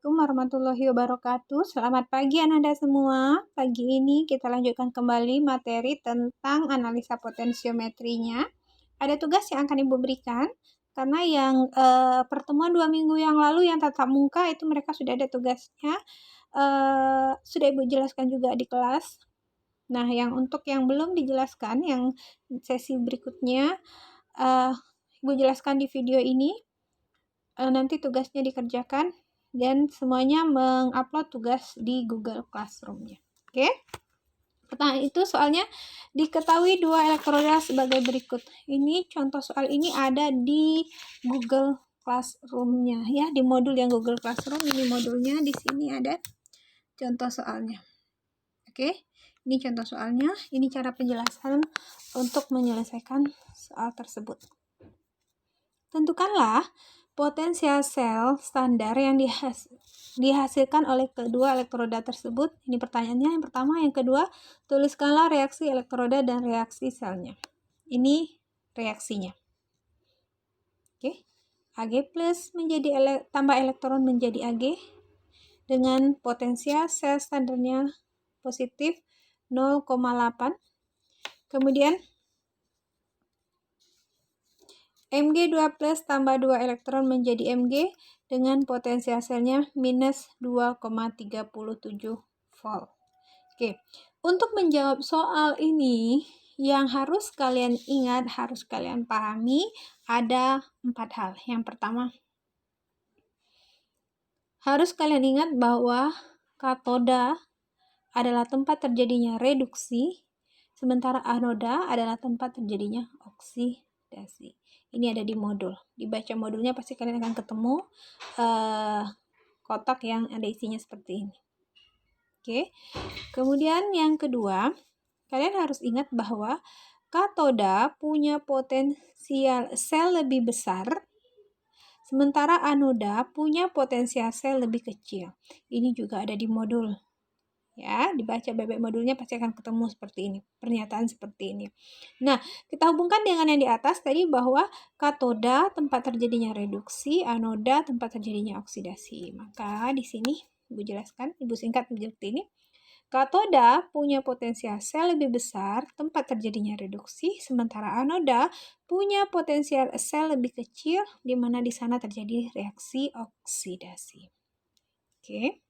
Assalamualaikum warahmatullahi wabarakatuh. Selamat pagi anak-anak semua. Pagi ini kita lanjutkan kembali materi tentang analisa potensiometrinya. Ada tugas yang akan Ibu berikan, karena yang pertemuan 2 minggu yang lalu yang tatap muka itu mereka sudah ada tugasnya. Sudah Ibu jelaskan juga di kelas. Nah, untuk yang belum dijelaskan, yang sesi berikutnya, Ibu jelaskan di video ini. Nanti tugasnya dikerjakan dan semuanya mengupload tugas di Google Classroom-nya. Oke? Pertanyaan itu soalnya diketahui dua elektroda sebagai berikut. Ini contoh soal ini ada di Google Classroom-nya ya, di modul yang Google Classroom. Ini modulnya, di sini ada contoh soalnya. Oke? Ini contoh soalnya, ini cara penjelasan untuk menyelesaikan soal tersebut. Tentukanlah potensial sel standar yang dihasilkan oleh kedua elektroda tersebut. Ini pertanyaannya yang pertama. Yang kedua, tuliskanlah reaksi elektroda dan reaksi selnya. Ini reaksinya. Oke. Ag plus menjadi tambah elektron menjadi Ag dengan potensial sel standarnya positif 0,8. Kemudian Mg2 plus tambah 2 elektron menjadi Mg dengan potensial selnya minus 2,37 volt. Oke, untuk menjawab soal ini, yang harus kalian ingat, harus kalian pahami, ada 4 hal. Yang pertama, harus kalian ingat bahwa katoda adalah tempat terjadinya reduksi, sementara anoda adalah tempat terjadinya oksidasi. Ini ada di modul. Dibaca modulnya pasti kalian akan ketemu kotak yang ada isinya seperti ini. Oke. Kemudian yang kedua, kalian harus ingat bahwa katoda punya potensial sel lebih besar, sementara anoda punya potensial sel lebih kecil. Ini juga ada di modul. Ya, dibaca bebek modulnya pasti akan ketemu seperti ini, pernyataan seperti ini. Nah, kita hubungkan dengan yang di atas tadi bahwa katoda tempat terjadinya reduksi, anoda tempat terjadinya oksidasi. Maka di sini Ibu jelaskan, Ibu singkat seperti ini. Katoda punya potensial sel lebih besar, tempat terjadinya reduksi, sementara anoda punya potensial sel lebih kecil, di mana di sana terjadi reaksi oksidasi. Oke.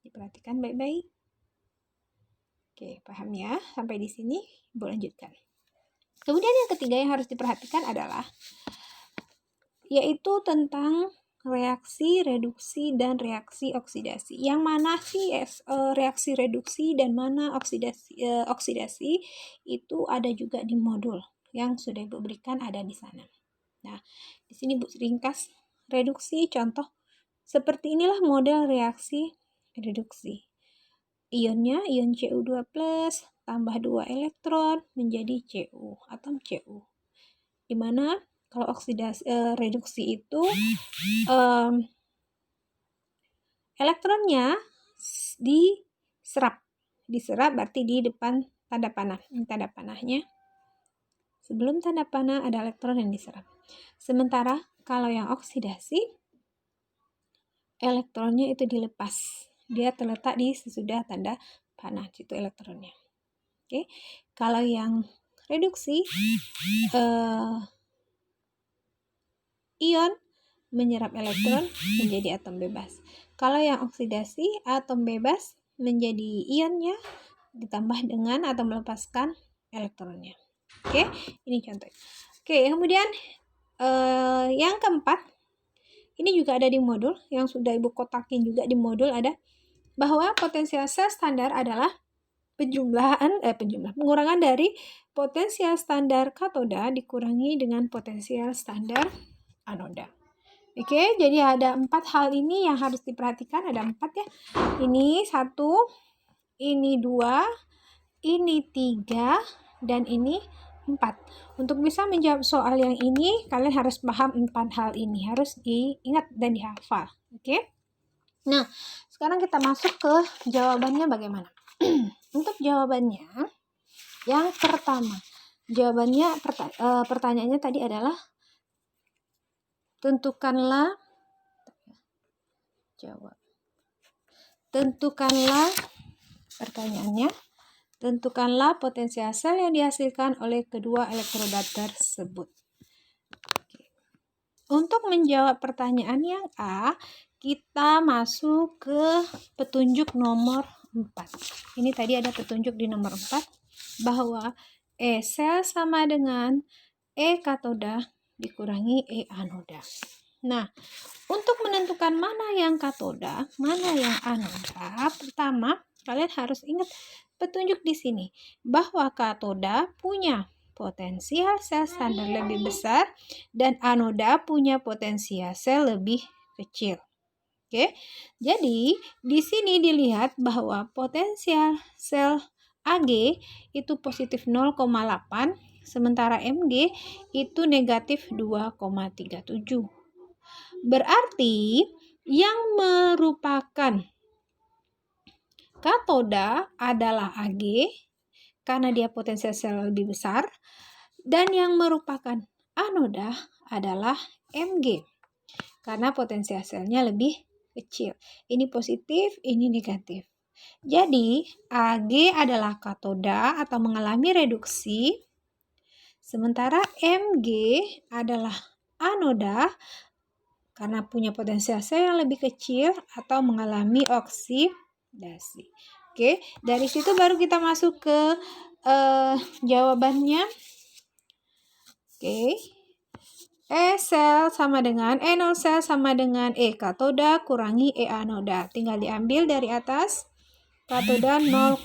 Diperhatikan baik-baik. Oke, paham ya? Sampai di sini, Ibu lanjutkan. Kemudian yang ketiga yang harus diperhatikan adalah yaitu tentang reaksi reduksi dan reaksi oksidasi. Yang mana sih reaksi reduksi dan mana oksidasi itu ada juga di modul yang sudah Ibu berikan, ada di sana. Nah, di sini Ibu ringkas reduksi contoh. Seperti inilah model reaksi reduksi. Ionnya, ion Cu2+, tambah 2 elektron menjadi Cu, atom Cu. Dimana kalau oksidasi reduksi itu elektronnya diserap berarti di depan tanda panah. Ini tanda panahnya. Sebelum tanda panah ada elektron yang diserap. Sementara kalau yang oksidasi, elektronnya itu dilepas. Dia terletak di sesudah tanda panah, itu elektronnya. Oke. Kalau yang reduksi, ion menyerap elektron menjadi atom bebas. Kalau yang oksidasi, atom bebas menjadi ionnya ditambah dengan atau melepaskan elektronnya. Oke, ini contoh. Oke, kemudian yang keempat, ini juga ada di modul, yang sudah Ibu kotakin juga di modul ada, bahwa potensial sel standar adalah pengurangan dari potensial standar katoda dikurangi dengan potensial standar anoda. Oke, jadi ada 4 hal ini yang harus diperhatikan, ada 4 ya. Ini 1, ini 2, ini 3, dan ini 4. Untuk bisa menjawab soal yang ini, kalian harus paham 4 hal ini, harus diingat dan dihafal. Oke? Nah, sekarang kita masuk ke jawabannya bagaimana. Untuk jawabannya, yang pertama, jawabannya pertanyaannya tadi adalah tentukanlah Jawab. Tentukanlah pertanyaannya. Tentukanlah potensial sel yang dihasilkan oleh kedua elektroda tersebut. Oke. Untuk menjawab pertanyaan yang A, kita masuk ke petunjuk nomor 4. Ini tadi ada petunjuk di nomor 4 bahwa E sel sama dengan E katoda dikurangi E anoda. Nah, untuk menentukan mana yang katoda, mana yang anoda, pertama kalian harus ingat petunjuk di sini bahwa katoda punya potensial sel standar lebih besar dan anoda punya potensial sel lebih kecil. Oke. Jadi, di sini dilihat bahwa potensial sel Ag itu positif 0,8 sementara Mg itu negatif 2,37. Berarti yang merupakan katoda adalah Ag karena dia potensial sel lebih besar dan yang merupakan anoda adalah Mg karena potensial selnya lebih kecil. Ini positif, ini negatif. Jadi Ag adalah katoda atau mengalami reduksi sementara Mg adalah anoda karena punya potensial sel yang lebih kecil atau mengalami oksidasi. Oke, dari situ baru kita masuk ke jawabannya. Oke. E sel sama dengan E0 sel sama dengan E katoda kurangi E anoda. Tinggal diambil dari atas. Katoda 0,80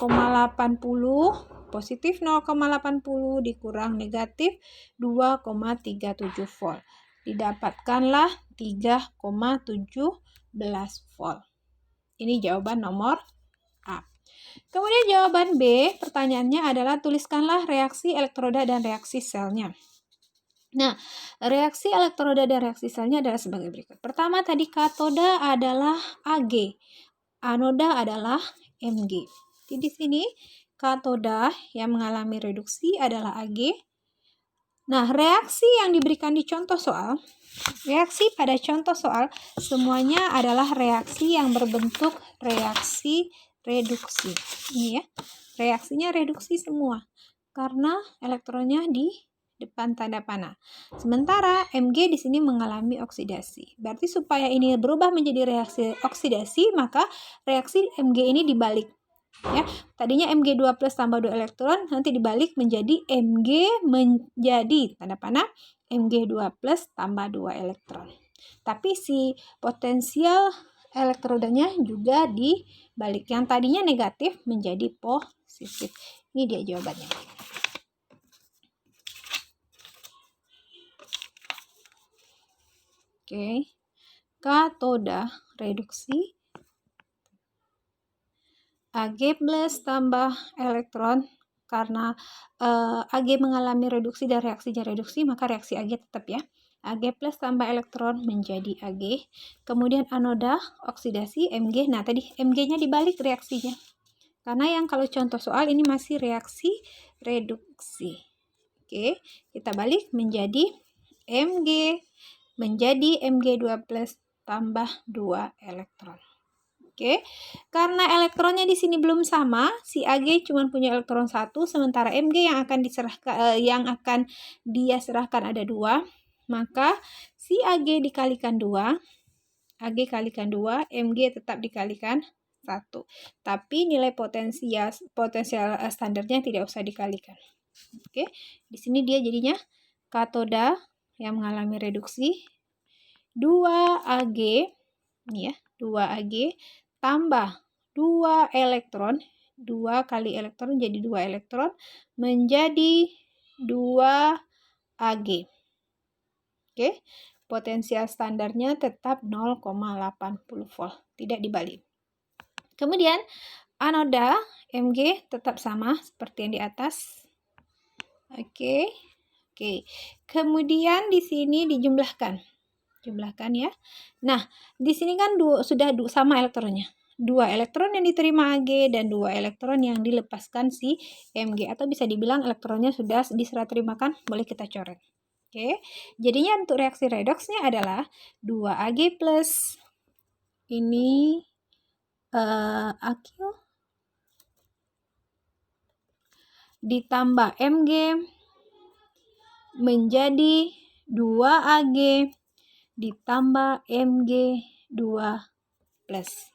positif 0,80 dikurang negatif 2,37 volt. Didapatkanlah 3,17 volt. Ini jawaban nomor A. Kemudian jawaban B, pertanyaannya adalah tuliskanlah reaksi elektroda dan reaksi selnya. Nah, reaksi elektroda dan reaksi selnya adalah sebagai berikut. Pertama tadi katoda adalah Ag, anoda adalah Mg. Jadi di sini katoda yang mengalami reduksi adalah Ag. Nah, reaksi yang diberikan di contoh soal, reaksi pada contoh soal semuanya adalah reaksi yang berbentuk reaksi reduksi. Ini ya, reaksinya reduksi semua karena elektronnya di depan tanda panah. Sementara Mg di sini mengalami oksidasi. Berarti supaya ini berubah menjadi reaksi oksidasi, maka reaksi Mg ini dibalik. Ya, tadinya Mg2+ tambah 2 elektron, nanti dibalik menjadi Mg menjadi tanda panah Mg2+ tambah 2 elektron. Tapi si potensial elektrodanya juga dibalik. Yang tadinya negatif menjadi positif. Ini dia jawabannya. Oke. Katoda reduksi Ag plus tambah elektron karena Ag mengalami reduksi dan reaksinya reduksi, maka reaksi Ag tetap ya. Ag plus tambah elektron menjadi Ag. Kemudian anoda oksidasi Mg. Nah, tadi Mg-nya dibalik reaksinya. Karena yang kalau contoh soal ini masih reaksi reduksi. Oke, kita balik menjadi Mg menjadi Mg2+ tambah 2 elektron. Oke, karena elektronnya di sini belum sama, si Ag cuma punya elektron 1, sementara Mg yang akan dia serahkan ada 2, maka si Ag dikalikan 2, Ag kalikan 2, Mg tetap dikalikan 1. Tapi nilai potensial standarnya tidak usah dikalikan. Oke, di sini dia jadinya katoda yang mengalami reduksi 2 Ag, ini ya, 2 Ag tambah 2 elektron, 2 kali elektron jadi 2 elektron, menjadi 2 Ag. Oke, potensial standarnya tetap 0,80 volt, tidak dibalik. Kemudian anoda Mg tetap sama seperti yang di atas. Oke. Kemudian di sini dijumlahkan ya. Nah, di sini kan sudah sama elektronnya. 2 elektron yang diterima Ag dan 2 elektron yang dilepaskan si Mg, atau bisa dibilang elektronnya sudah diserah terimakan, boleh kita coret. Oke. Jadinya untuk reaksi redoksnya adalah 2 Ag plus ini AQ ditambah MG menjadi 2AG ditambah MG 2 plus.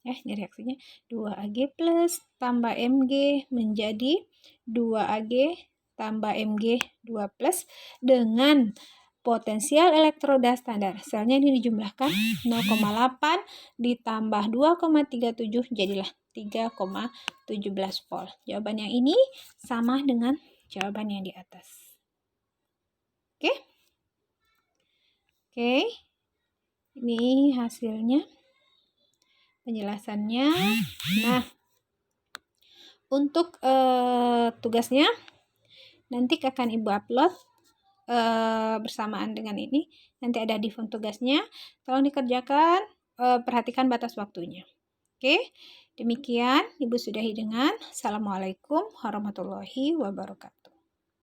Ini reaksinya 2AG plus tambah MG menjadi 2AG tambah MG 2 plus dengan potensial elektroda standar. Selnya ini dijumlahkan 0,8 ditambah 2,37 jadilah 3,17 volt. Jawaban yang ini sama dengan jawaban yang di atas. Oke. Ini hasilnya. Penjelasannya. Nah, untuk tugasnya nanti akan Ibu upload bersamaan dengan ini. Nanti ada di font tugasnya. Tolong dikerjakan, perhatikan batas waktunya. Oke, demikian Ibu sudahi dengan Assalamualaikum warahmatullahi wabarakatuh.